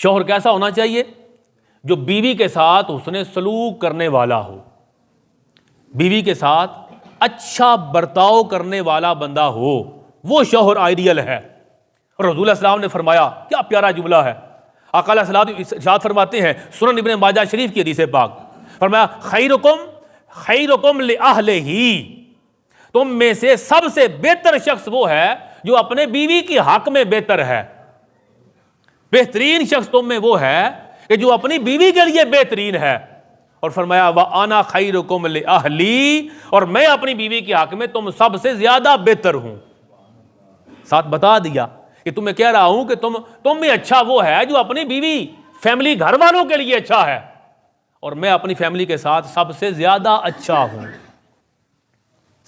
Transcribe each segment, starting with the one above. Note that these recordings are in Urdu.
شوہر کیسا ہونا چاہیے؟ جو بیوی کے ساتھ حسن سلوک کرنے والا ہو، بیوی کے ساتھ اچھا برتاؤ کرنے والا بندہ ہو، وہ شوہر آئیڈیل ہے۔ اور رسول اللہ صلی اللہ علیہ وسلم نے فرمایا، کیا پیارا جملہ ہے، آقا علیہ الصلوۃ ارشاد فرماتے ہیں سنن ابن ماجہ شریف کی حدیث پاک، فرمایا خیرکم لأہلہ، تم میں سے سب سے بہتر شخص وہ ہے جو اپنے بیوی کے حق میں بہتر ہے۔ بہترین شخص تم میں وہ ہے کہ جو اپنی بیوی کے لیے بہترین ہے۔ اور فرمایا وَأَنَا خَيْرُكُمْ لِأَهْلِي، اور میں اپنی بیوی کے حق میں تم سب سے زیادہ بہتر ہوں۔ ساتھ بتا دیا کہ تمہیں کہہ رہا ہوں کہ تم میں اچھا وہ ہے جو اپنی بیوی فیملی گھر والوں کے لیے اچھا ہے، اور میں اپنی فیملی کے ساتھ سب سے زیادہ اچھا ہوں۔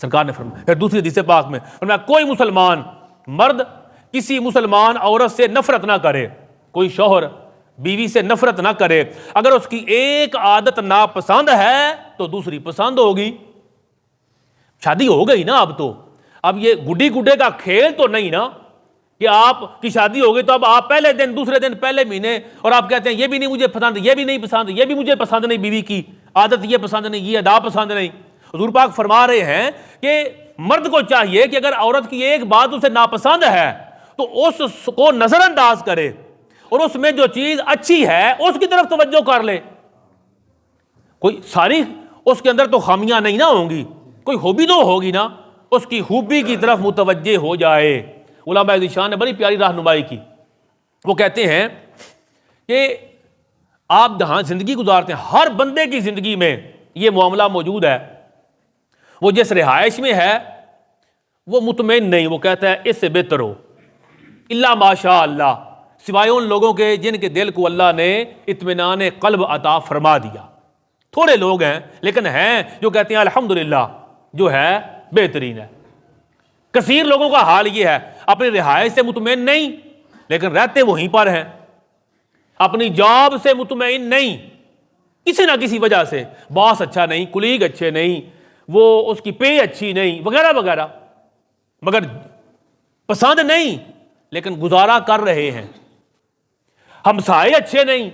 سرکار نے فرمایا، پھر دوسری حدیث پاک میں فرمایا کوئی مسلمان مرد کسی مسلمان عورت سے نفرت نہ کرے، کوئی شوہر بیوی سے نفرت نہ کرے، اگر اس کی ایک عادت ناپسند ہے تو دوسری پسند ہوگی۔ شادی ہو گئی نا، اب یہ گڈی گڈے کا کھیل تو نہیں نا کہ آپ کی شادی ہو گئی تو اب آپ پہلے دن دوسرے دن پہلے مہینے اور آپ کہتے ہیں یہ بھی نہیں مجھے پسند، یہ بھی نہیں پسند، یہ بھی مجھے پسند نہیں، بیوی کی عادت یہ پسند نہیں، یہ ادا پسند نہیں۔ حضور پاک فرما رہے ہیں کہ مرد کو چاہیے کہ اگر عورت کی ایک بات اسے ناپسند ہے تو اس کو نظر انداز کرے اور اس میں جو چیز اچھی ہے اس کی طرف توجہ کر لے۔ کوئی ساری اس کے اندر تو خامیاں نہیں نہ ہوں گی، کوئی خوبی تو ہوگی نا، اس کی خوبی کی طرف متوجہ ہو جائے۔ علماء ذیشان نے بڑی پیاری رہنمائی کی، وہ کہتے ہیں کہ آپ جہاں زندگی گزارتے ہیں ہر بندے کی زندگی میں یہ معاملہ موجود ہے۔ وہ جس رہائش میں ہے وہ مطمئن نہیں، وہ کہتا ہے اس سے بہتر ہو، الا ماشاء اللہ، سوائے ان لوگوں کے جن کے دل کو اللہ نے اطمینان قلب عطا فرما دیا۔ تھوڑے لوگ ہیں لیکن ہیں جو کہتے ہیں الحمدللہ جو ہے بہترین ہے۔ کثیر لوگوں کا حال یہ ہے، اپنی رہائش سے مطمئن نہیں لیکن رہتے وہیں پر ہیں، اپنی جاب سے مطمئن نہیں، کسی نہ کسی وجہ سے، باس اچھا نہیں، کلیگ اچھے نہیں، وہ اس کی پے اچھی نہیں وغیرہ وغیرہ، مگر پسند نہیں لیکن گزارا کر رہے ہیں۔ ہمسائے اچھے نہیں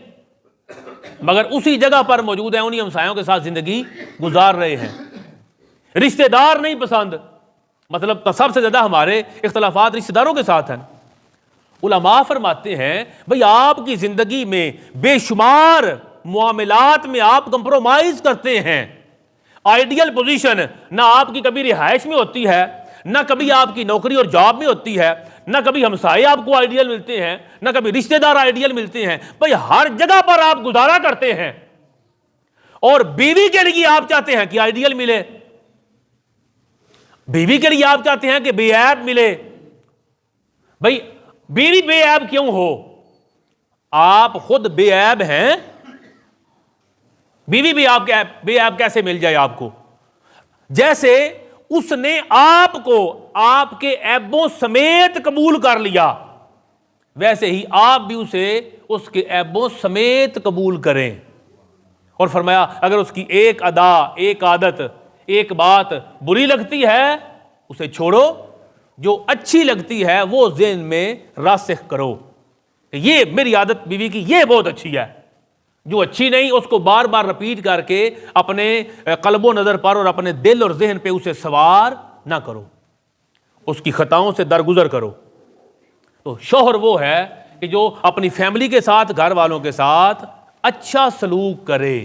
مگر اسی جگہ پر موجود ہیں، انہی ہمسایوں کے ساتھ زندگی گزار رہے ہیں۔ رشتہ دار نہیں پسند، مطلب سب سے زیادہ ہمارے اختلافات رشتہ داروں کے ساتھ ہیں۔ علماء فرماتے ہیں بھئی آپ کی زندگی میں بے شمار معاملات میں آپ کمپرومائز کرتے ہیں۔ آئیڈیل پوزیشن نہ آپ کی کبھی رہائش میں ہوتی ہے، نہ کبھی آپ کی نوکری اور جاب میں ہوتی ہے، نہ کبھی ہمسائے آپ کو آئیڈیل ملتے ہیں، نہ کبھی رشتہ دار آئیڈیل ملتے ہیں، بھئی ہر جگہ پر آپ گزارا کرتے ہیں، اور بیوی کے لیے آپ چاہتے ہیں کہ آئیڈیل ملے، بیوی کے لیے آپ چاہتے ہیں کہ بے عیب ملے۔ بھئی بیوی بے عیب کیوں ہو؟ آپ خود بے عیب ہیں، بیوی بھی آپ کے بے عیب کیسے مل جائے آپ کو؟ جیسے اس نے آپ کو آپ کے عیبوں سمیت قبول کر لیا، ویسے ہی آپ بھی اسے اس کے عیبوں سمیت قبول کریں۔ اور فرمایا اگر اس کی ایک ادا، ایک عادت، ایک بات بری لگتی ہے اسے چھوڑو، جو اچھی لگتی ہے وہ ذہن میں راسخ کرو، یہ میری عادت بیوی کی یہ بہت اچھی ہے، جو اچھی نہیں اس کو بار بار رپیٹ کر کے اپنے قلب و نظر پر اور اپنے دل اور ذہن پہ اسے سوار نہ کرو، اس کی خطاؤں سے درگزر کرو۔ تو شوہر وہ ہے کہ جو اپنی فیملی کے ساتھ، گھر والوں کے ساتھ اچھا سلوک کرے۔